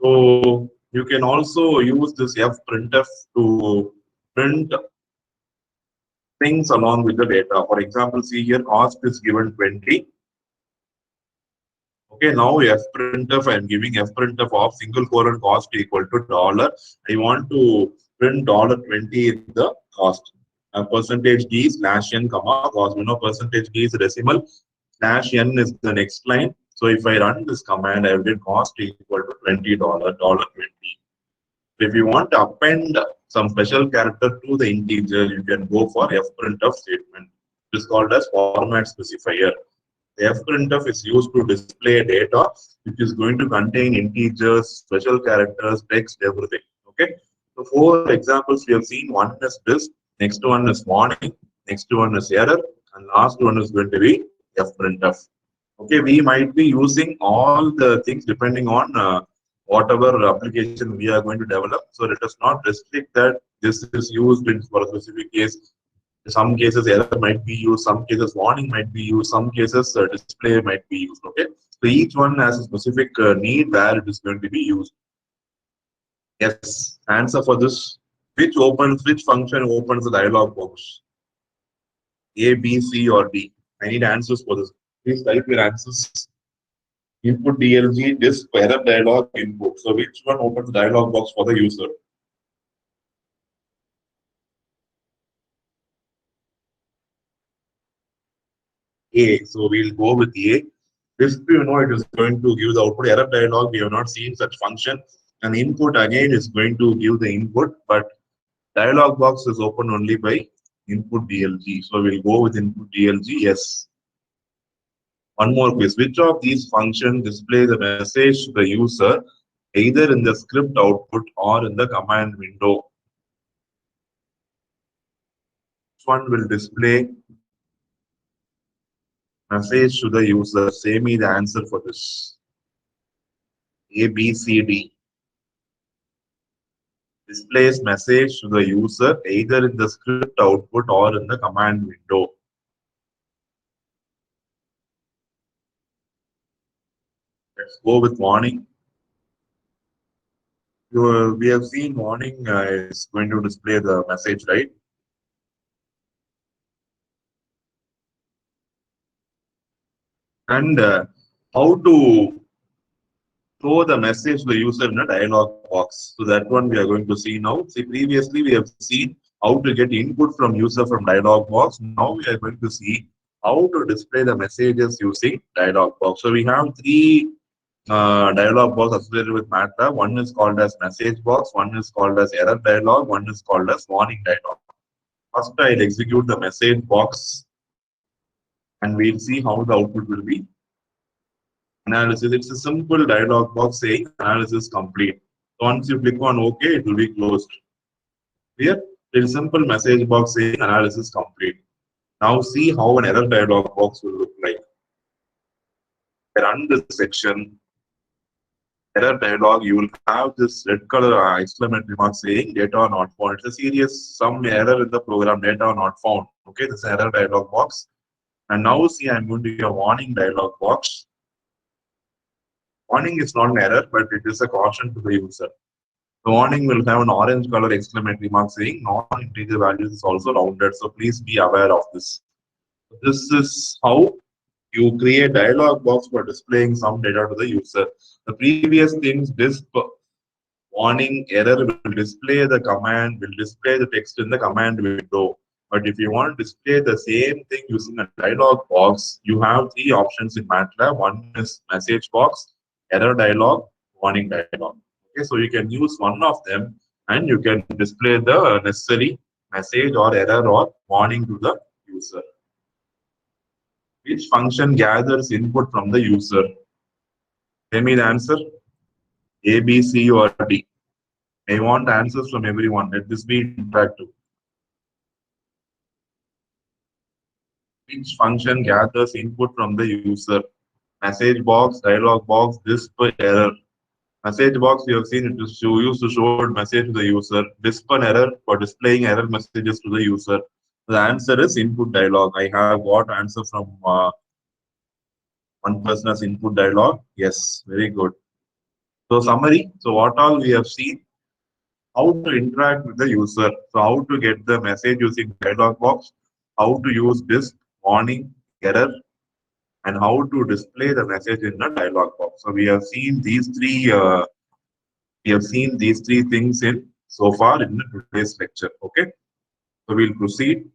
So you can also use this fprintf to print things along with the data. For example, see here cost is given 20. Okay, now fprintf, I am giving fprintf of single colon cost equal to dollar. I want to print $20 in the cost. Percentage d slash n comma cost. You know, percentage d is decimal, slash n is the next line. So if I run this command, I will get cost equal to $20, $20. If you want to append some special character to the integer, you can go for fprintf statement. It is called as format specifier. The fprintf is used to display data which is going to contain integers, special characters, text, everything. Okay. So 4 examples we have seen. One is this, next one is warning, next one is error, and last one is going to be fprintf. Okay, we might be using all the things depending on whatever application we are going to develop. So let us not restrict that this is used in for a specific case. In some cases, error might be used. Some cases, warning might be used. Some cases, display might be used. Okay, so each one has a specific need where it is going to be used. Yes, answer for this. Which function opens the dialog box? A, B, C, or D? I need answers for this. Please type your answers. Input DLG, disk, error dialog, input. So which one opens the dialog box for the user? A. So we'll go with A. Disk, you know, it is going to give the output. Error dialog, we have not seen such function. And input again is going to give the input, but dialog box is open only by input DLG. So we'll go with input DLG. Yes. One more quiz. Which of these functions display the message to the user either in the script output or in the command window? Which one will display message to the user? Say me the answer for this. A, B, C, D. Displays message to the user either in the script output or in the command window. Let's go with warning. We have seen warning is going to display the message, right? And how to show the message to the user in a dialog box. So that one we are going to see now. See, previously we have seen how to get input from user from dialog box. Now we are going to see how to display the messages using dialog box. So we have 3 dialog box associated with MATLAB. One is called as message box, one is called as error dialog, one is called as warning dialog. First, I'll execute the message box and we'll see how the output will be. Analysis, it's a simple dialog box saying analysis complete. Once you click on OK, it will be closed. Here, there's a simple message box saying analysis complete. Now see how an error dialog box will look like. I run this section. Error dialog, you will have this red color exclamation mark saying data not found. It's a serious some error in the program, data not found. Okay, this is error dialog box. And now see, I'm going to give a warning dialog box. Warning is not an error, but it is a caution to the user. The warning will have an orange color exclamatory mark saying non-integer values is also rounded. So please be aware of this. This is how you create dialog box for displaying some data to the user. The previous things, this warning error will display the command, will display the text in the command window. But if you want to display the same thing using a dialog box, you have 3 options in MATLAB. One is message box, error dialog, warning dialog. Okay, so you can use one of them and you can display the necessary message or error or warning to the user. Which function gathers input from the user? Tell me the answer. A, B, C, or D. I want answers from everyone. Let this be interactive. Which function gathers input from the user? Message box, dialog box, display error. Message box, we have seen it is used to show a message to the user. Display error for displaying error messages to the user. The answer is input dialog. I have got answer from one person as input dialog. Yes, very good. So summary. So what all we have seen, how to interact with the user. So how to get the message using dialog box, how to use disk, warning, error, and how to display the message in the dialog box. So we have seen these three things in so far in today's lecture. Okay, so we'll proceed.